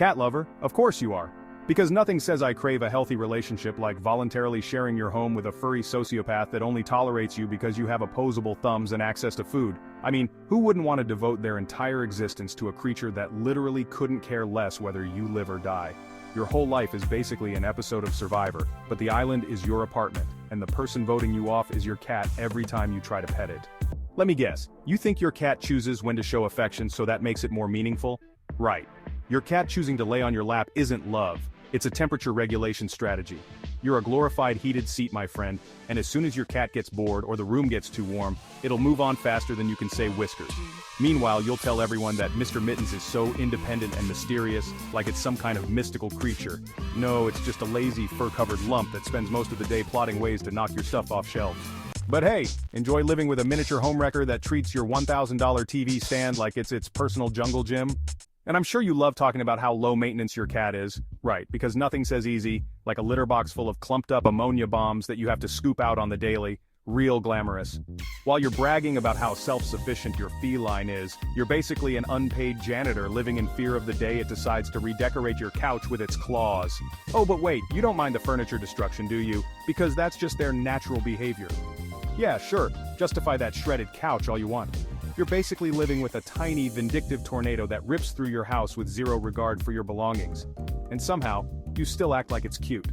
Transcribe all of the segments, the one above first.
Cat lover? Of course you are. Because nothing says I crave a healthy relationship like voluntarily sharing your home with a furry sociopath that only tolerates you because you have opposable thumbs and access to food. I mean, who wouldn't want to devote their entire existence to a creature that literally couldn't care less whether you live or die? Your whole life is basically an episode of Survivor, but the island is your apartment, and the person voting you off is your cat every time you try to pet it. Let me guess, you think your cat chooses when to show affection so that makes it more meaningful? Right. Your cat choosing to lay on your lap isn't love. It's a temperature regulation strategy. You're a glorified heated seat, my friend, and as soon as your cat gets bored or the room gets too warm, it'll move on faster than you can say whiskers. Meanwhile, you'll tell everyone that Mr. Mittens is so independent and mysterious, like it's some kind of mystical creature. No, it's just a lazy, fur-covered lump that spends most of the day plotting ways to knock your stuff off shelves. But hey, enjoy living with a miniature homewrecker that treats your $1,000 TV stand like it's its personal jungle gym? And I'm sure you love talking about how low maintenance your cat is, right, because nothing says easy, like a litter box full of clumped up ammonia bombs that you have to scoop out on the daily, real glamorous. While you're bragging about how self-sufficient your feline is, you're basically an unpaid janitor living in fear of the day it decides to redecorate your couch with its claws. Oh, but wait, you don't mind the furniture destruction, do you? Because that's just their natural behavior. Yeah, sure, justify that shredded couch all you want. You're basically living with a tiny, vindictive tornado that rips through your house with zero regard for your belongings. And somehow, you still act like it's cute.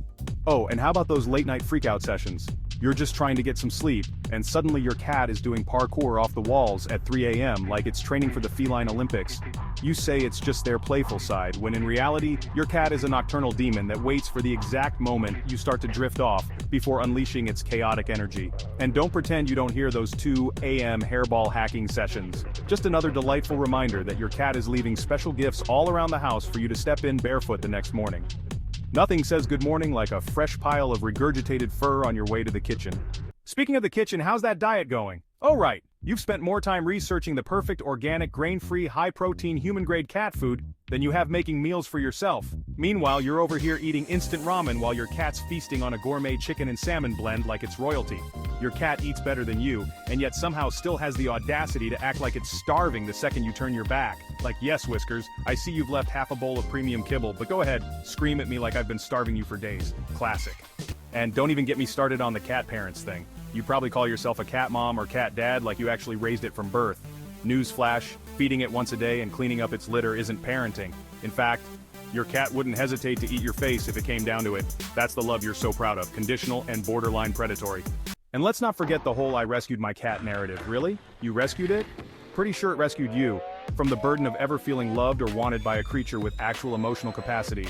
Oh, and how about those late-night freakout sessions? You're just trying to get some sleep, and suddenly your cat is doing parkour off the walls at 3 a.m. like it's training for the feline Olympics. You say it's just their playful side, when in reality, your cat is a nocturnal demon that waits for the exact moment you start to drift off before unleashing its chaotic energy. And don't pretend you don't hear those 2 a.m. hairball hacking sessions. Just another delightful reminder that your cat is leaving special gifts all around the house for you to step in barefoot the next morning. Nothing says good morning like a fresh pile of regurgitated fur on your way to the kitchen. Speaking of the kitchen, how's that diet going? Oh right, you've spent more time researching the perfect organic, grain-free, high-protein, human-grade cat food than you have making meals for yourself. Meanwhile, you're over here eating instant ramen while your cat's feasting on a gourmet chicken and salmon blend like it's royalty. Your cat eats better than you, and yet somehow still has the audacity to act like it's starving the second you turn your back. Like, yes, Whiskers, I see you've left half a bowl of premium kibble, but go ahead, scream at me like I've been starving you for days. Classic. And don't even get me started on the cat parents thing. You probably call yourself a cat mom or cat dad like you actually raised it from birth. Newsflash, feeding it once a day and cleaning up its litter isn't parenting. In fact, your cat wouldn't hesitate to eat your face if it came down to it. That's the love you're so proud of, conditional and borderline predatory. And let's not forget the whole I rescued my cat narrative. Really? You rescued it? Pretty sure it rescued you, from the burden of ever feeling loved or wanted by a creature with actual emotional capacity.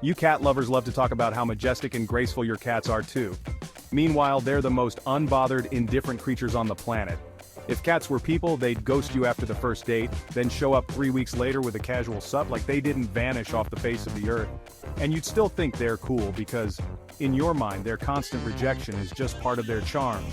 You cat lovers love to talk about how majestic and graceful your cats are too. Meanwhile, they're the most unbothered, indifferent creatures on the planet. If cats were people, they'd ghost you after the first date, then show up 3 weeks later with a casual sup like they didn't vanish off the face of the earth. And you'd still think they're cool because, in your mind, their constant rejection is just part of their charm.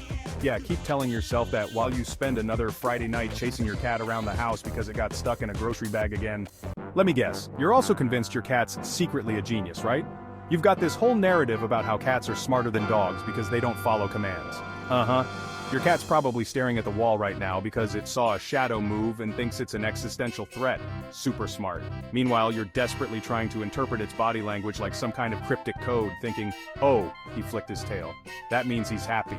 Yeah, keep telling yourself that while you spend another Friday night chasing your cat around the house because it got stuck in a grocery bag again. Let me guess, you're also convinced your cat's secretly a genius, right? You've got this whole narrative about how cats are smarter than dogs because they don't follow commands. Uh-huh. Your cat's probably staring at the wall right now because it saw a shadow move and thinks it's an existential threat. Super smart. Meanwhile, you're desperately trying to interpret its body language like some kind of cryptic code, thinking, oh, he flicked his tail. That means he's happy.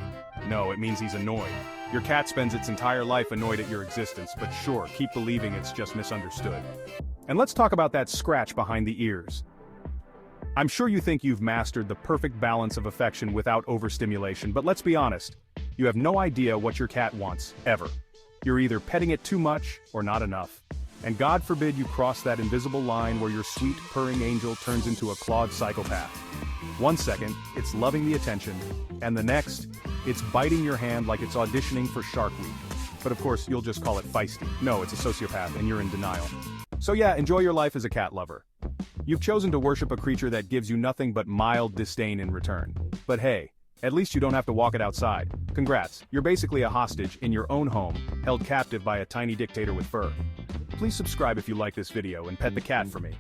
No, it means he's annoyed. Your cat spends its entire life annoyed at your existence, but sure, keep believing it's just misunderstood. And let's talk about that scratch behind the ears. I'm sure you think you've mastered the perfect balance of affection without overstimulation, but let's be honest. You have no idea what your cat wants, ever. You're either petting it too much or not enough. And God forbid you cross that invisible line where your sweet, purring angel turns into a clawed psychopath. 1 second, it's loving the attention, and the next, it's biting your hand like it's auditioning for Shark Week. But of course, you'll just call it feisty. No, it's a sociopath, and you're in denial. So yeah, enjoy your life as a cat lover. You've chosen to worship a creature that gives you nothing but mild disdain in return. But hey, at least you don't have to walk it outside. Congrats, you're basically a hostage in your own home, held captive by a tiny dictator with fur. Please subscribe if you like this video and pet the cat for me.